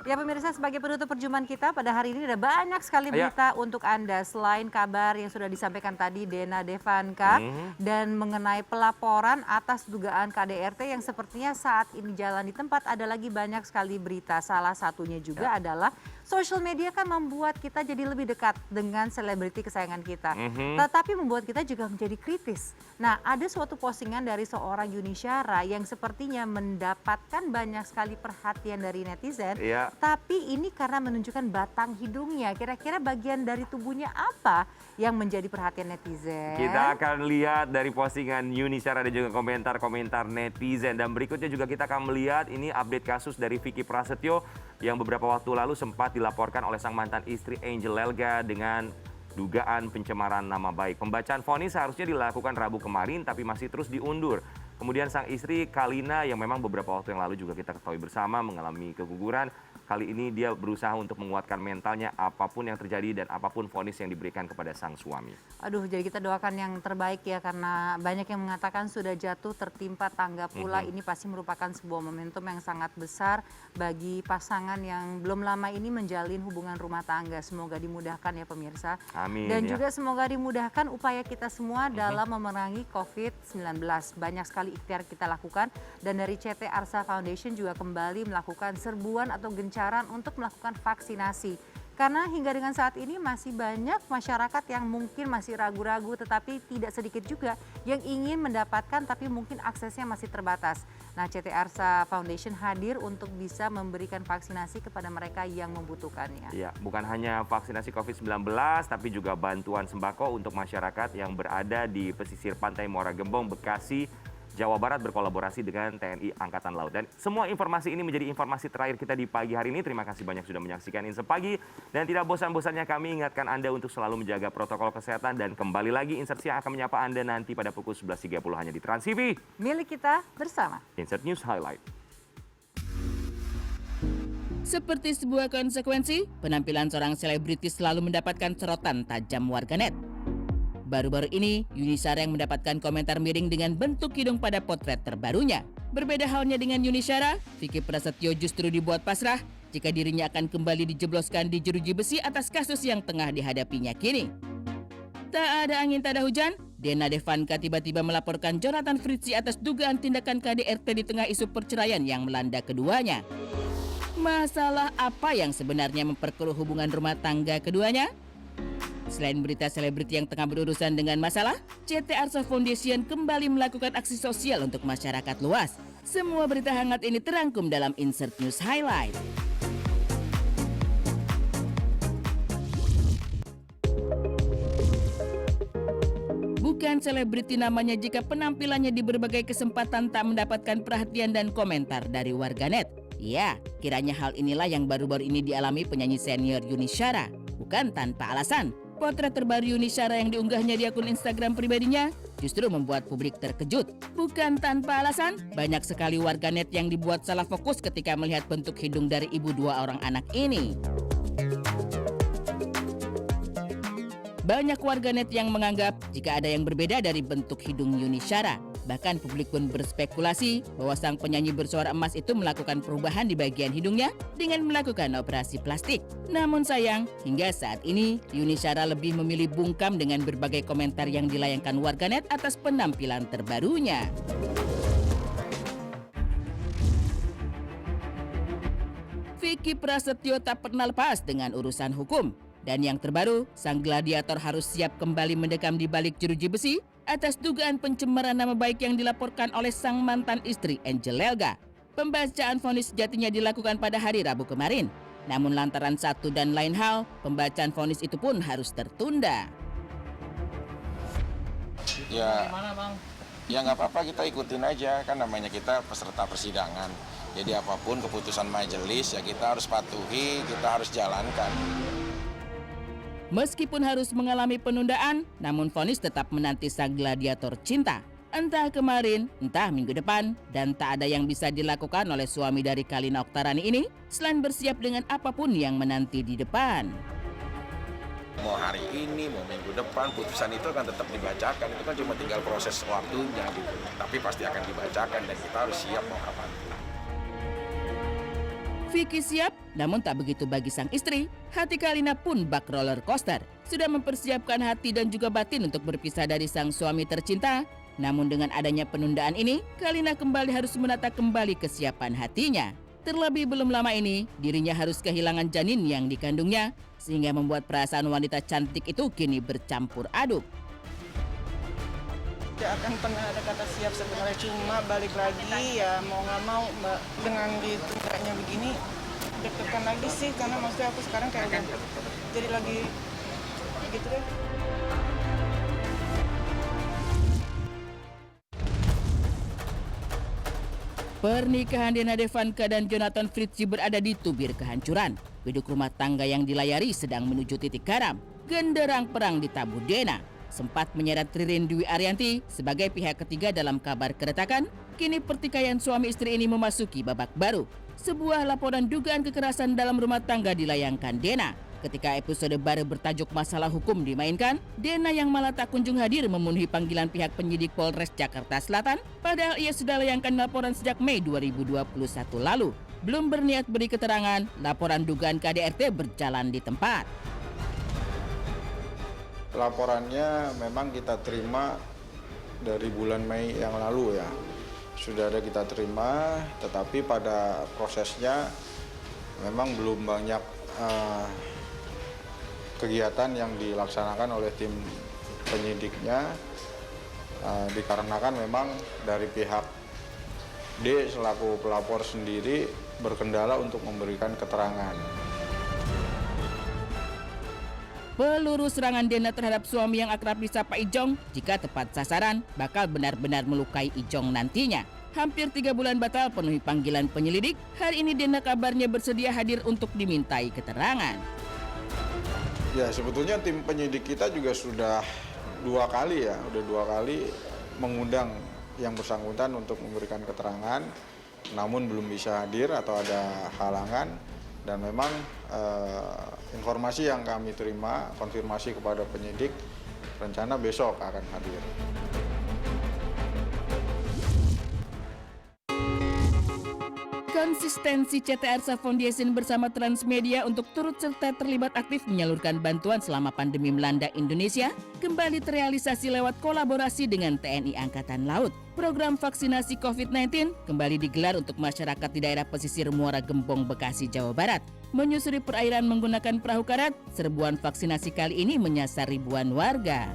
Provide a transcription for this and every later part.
Ya pemirsa, sebagai penutup perjumpaan kita pada hari ini ada banyak sekali Ya. berita untuk Anda. Selain kabar yang sudah disampaikan tadi Dena Devanka dan mengenai pelaporan atas dugaan KDRT yang sepertinya saat ini jalan di tempat, ada lagi banyak sekali berita. Salah satunya juga adalah social media kan membuat kita jadi lebih dekat dengan selebriti kesayangan kita. Tetapi membuat kita juga menjadi kritis. Nah, ada suatu postingan dari seorang Yuni Syara yang sepertinya mendapatkan banyak sekali perhatian dari netizen. Iya. Tapi ini karena menunjukkan batang hidungnya. Kira-kira bagian dari tubuhnya apa yang menjadi perhatian netizen? Kita akan lihat dari postingan Yuni Syara dan juga komentar-komentar netizen. Dan berikutnya juga kita akan melihat ini update kasus dari Vicky Prasetyo yang beberapa waktu lalu sempat dilaporkan oleh sang mantan istri Angel Elga dengan dugaan pencemaran nama baik. Pembacaan vonis seharusnya dilakukan Rabu kemarin tapi masih terus diundur. Kemudian sang istri Kalina yang memang beberapa waktu yang lalu juga kita ketahui bersama mengalami keguguran. Kali ini dia berusaha untuk menguatkan mentalnya apapun yang terjadi dan apapun vonis yang diberikan kepada sang suami. Aduh, jadi kita doakan yang terbaik ya, karena banyak yang mengatakan sudah jatuh tertimpa tangga pula. Ini pasti merupakan sebuah momentum yang sangat besar bagi pasangan yang belum lama ini menjalin hubungan rumah tangga. Semoga dimudahkan ya pemirsa. Amin. Dan Ya. juga semoga dimudahkan upaya kita semua dalam memerangi COVID-19. Banyak sekali ikhtiar kita lakukan dan dari CT Arsa Foundation juga kembali melakukan serbuan atau gencaran untuk melakukan vaksinasi. Karena hingga dengan saat ini masih banyak masyarakat yang mungkin masih ragu-ragu, tetapi tidak sedikit juga yang ingin mendapatkan tapi mungkin aksesnya masih terbatas. Nah, CT Arsa Foundation hadir untuk bisa memberikan vaksinasi kepada mereka yang membutuhkannya. Ya, bukan hanya vaksinasi COVID-19 tapi juga bantuan sembako untuk masyarakat yang berada di pesisir pantai Muara Gembong, Bekasi, Jawa Barat berkolaborasi dengan TNI Angkatan Laut. Dan semua informasi ini menjadi informasi terakhir kita di pagi hari ini. Terima kasih banyak sudah menyaksikan Insert Pagi. Dan tidak bosan-bosannya kami ingatkan Anda untuk selalu menjaga protokol kesehatan. Dan kembali lagi Insert Siang akan menyapa Anda nanti pada pukul 11.30 hanya di Trans TV. Milik kita bersama. Insert News Highlight. Seperti sebuah konsekuensi, penampilan seorang selebriti selalu mendapatkan sorotan tajam warganet. Baru-baru ini, Yuni Syara yang mendapatkan komentar miring dengan bentuk hidung pada potret terbarunya. Berbeda halnya dengan Yuni Syara, Vicky Prasetyo justru dibuat pasrah jika dirinya akan kembali dijebloskan di jeruji besi atas kasus yang tengah dihadapinya kini. Tak ada angin, tak ada hujan, Dena Devanka tiba-tiba melaporkan Jonathan Fritzi atas dugaan tindakan KDRT di tengah isu perceraian yang melanda keduanya. Masalah apa yang sebenarnya memperkeruh hubungan rumah tangga keduanya? Selain berita selebriti yang tengah berurusan dengan masalah, CT Arsa Foundation kembali melakukan aksi sosial untuk masyarakat luas. Semua berita hangat ini terangkum dalam Insert News Highlight. Bukan selebriti namanya jika penampilannya di berbagai kesempatan tak mendapatkan perhatian dan komentar dari warganet. Ya, kiranya hal inilah yang baru-baru ini dialami penyanyi senior Yuni Syara. Bukan tanpa alasan. Potret terbaru Yuni Syara yang diunggahnya di akun Instagram pribadinya justru membuat publik terkejut. Bukan tanpa alasan, banyak sekali warganet yang dibuat salah fokus ketika melihat bentuk hidung dari ibu dua orang anak ini. Banyak warganet yang menganggap jika ada yang berbeda dari bentuk hidung Yuni Syara. Bahkan publik pun berspekulasi bahwa sang penyanyi bersuara emas itu melakukan perubahan di bagian hidungnya dengan melakukan operasi plastik. Namun sayang, hingga saat ini Yuni Syara lebih memilih bungkam dengan berbagai komentar yang dilayangkan warganet atas penampilan terbarunya. Vicky Prasetyo tak pernah lepas dengan urusan hukum. Dan yang terbaru, sang gladiator harus siap kembali mendekam di balik jeruji besi atas dugaan pencemaran nama baik yang dilaporkan oleh sang mantan istri Angel Elga. Pembacaan vonis sejatinya dilakukan pada hari Rabu kemarin. Namun lantaran satu dan lain hal, pembacaan vonis itu pun harus tertunda. Ya, ya nggak apa-apa, kita ikutin aja, kan namanya kita peserta persidangan. Jadi apapun keputusan majelis ya kita harus patuhi, kita harus jalankan. Meskipun harus mengalami penundaan, namun vonis tetap menanti sang gladiator cinta. Entah kemarin, entah minggu depan, dan tak ada yang bisa dilakukan oleh suami dari Kalina Oktarani ini selain bersiap dengan apapun yang menanti di depan. Mau hari ini, mau minggu depan, putusan itu akan tetap dibacakan. Itu kan cuma tinggal proses waktunya gitu. Tapi pasti akan dibacakan dan kita harus siap mau kapan. Vicky siap, namun tak begitu bagi sang istri. Hati Kalina pun bak roller coaster. Sudah mempersiapkan hati dan juga batin untuk berpisah dari sang suami tercinta. Namun dengan adanya penundaan ini, Kalina kembali harus menata kembali kesiapan hatinya. Terlebih belum lama ini, dirinya harus kehilangan janin yang dikandungnya, sehingga membuat perasaan wanita cantik itu kini bercampur aduk. Tidak akan pernah ada kata siap sebenarnya, cuma balik lagi ya mau nggak mau Mbak, dengan ditundanya begini deg-degan lagi sih, karena maksudnya aku sekarang kayak udah jadi lagi gitu deh. Pernikahan Dena Devanka dan Jonathan Fritzi berada di tubir kehancuran. Biduk rumah tangga yang dilayari sedang menuju titik karam. Genderang perang ditabuh Dena. Sempat menyeret Ririn Dwi Ariyanti sebagai pihak ketiga dalam kabar keretakan, kini pertikaian suami istri ini memasuki babak baru. Sebuah laporan dugaan kekerasan dalam rumah tangga dilayangkan Dena. Ketika episode baru bertajuk masalah hukum dimainkan, Dena yang malah tak kunjung hadir memenuhi panggilan pihak penyidik Polres Jakarta Selatan, padahal ia sudah layangkan laporan sejak Mei 2021 lalu. Belum berniat beri keterangan, laporan dugaan KDRT berjalan di tempat. Laporannya memang kita terima dari bulan Mei yang lalu ya. Sudah ada kita terima, tetapi pada prosesnya memang belum banyak kegiatan yang dilaksanakan oleh tim penyidiknya, dikarenakan memang dari pihak D selaku pelapor sendiri berkendala untuk memberikan keterangan. Peluru serangan Dena terhadap suami yang akrab disapa Ijong, jika tepat sasaran, bakal benar-benar melukai Ijong nantinya. Hampir 3 bulan batal penuhi panggilan penyelidik, hari ini Dena kabarnya bersedia hadir untuk dimintai keterangan. Ya sebetulnya tim penyidik kita juga sudah 2 kali ya, udah 2 kali mengundang yang bersangkutan untuk memberikan keterangan, namun belum bisa hadir atau ada halangan. Dan memang informasi yang kami terima, konfirmasi kepada penyidik, rencana besok akan hadir. Konsistensi CT Arsa Foundation bersama Transmedia untuk turut serta terlibat aktif menyalurkan bantuan selama pandemi melanda Indonesia kembali terrealisasi lewat kolaborasi dengan TNI Angkatan Laut. Program vaksinasi COVID-19 kembali digelar untuk masyarakat di daerah pesisir Muara Gembong, Bekasi, Jawa Barat. Menyusuri perairan menggunakan perahu karet, serbuan vaksinasi kali ini menyasar ribuan warga.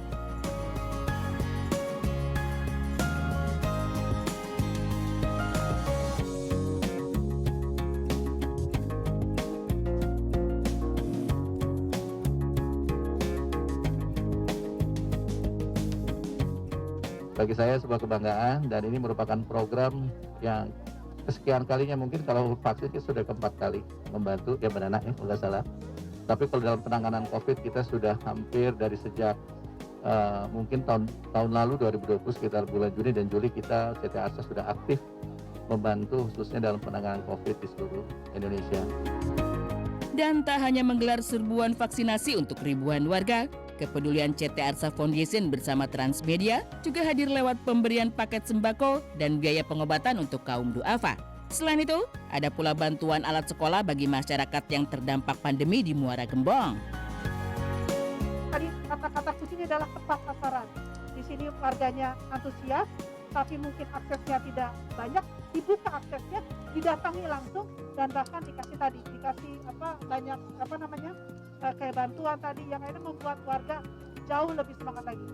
Bagi saya sebuah kebanggaan dan ini merupakan program yang kesekian kalinya, mungkin kalau vaksin kita sudah keempat kali membantu ya Mbak Nana ya kalau nggak salah. Tapi kalau dalam penanganan COVID kita sudah hampir dari sejak mungkin tahun lalu 2020 sekitar bulan Juni dan Juli kita CT Arsa sudah aktif membantu khususnya dalam penanganan COVID di seluruh Indonesia. Dan tak hanya menggelar serbuan vaksinasi untuk ribuan warga, kepedulian CT Arsa Foundation bersama Transmedia juga hadir lewat pemberian paket sembako dan biaya pengobatan untuk kaum duafa. Selain itu, ada pula bantuan alat sekolah bagi masyarakat yang terdampak pandemi di Muara Gembong. Tadi kata-kata kunci ini adalah tepat sasaran. Di sini warganya antusias, tapi mungkin aksesnya tidak banyak, dibuka aksesnya, didatangi langsung, dan bahkan dikasih banyak kayak bantuan tadi yang akhirnya membuat warga jauh lebih semangat lagi.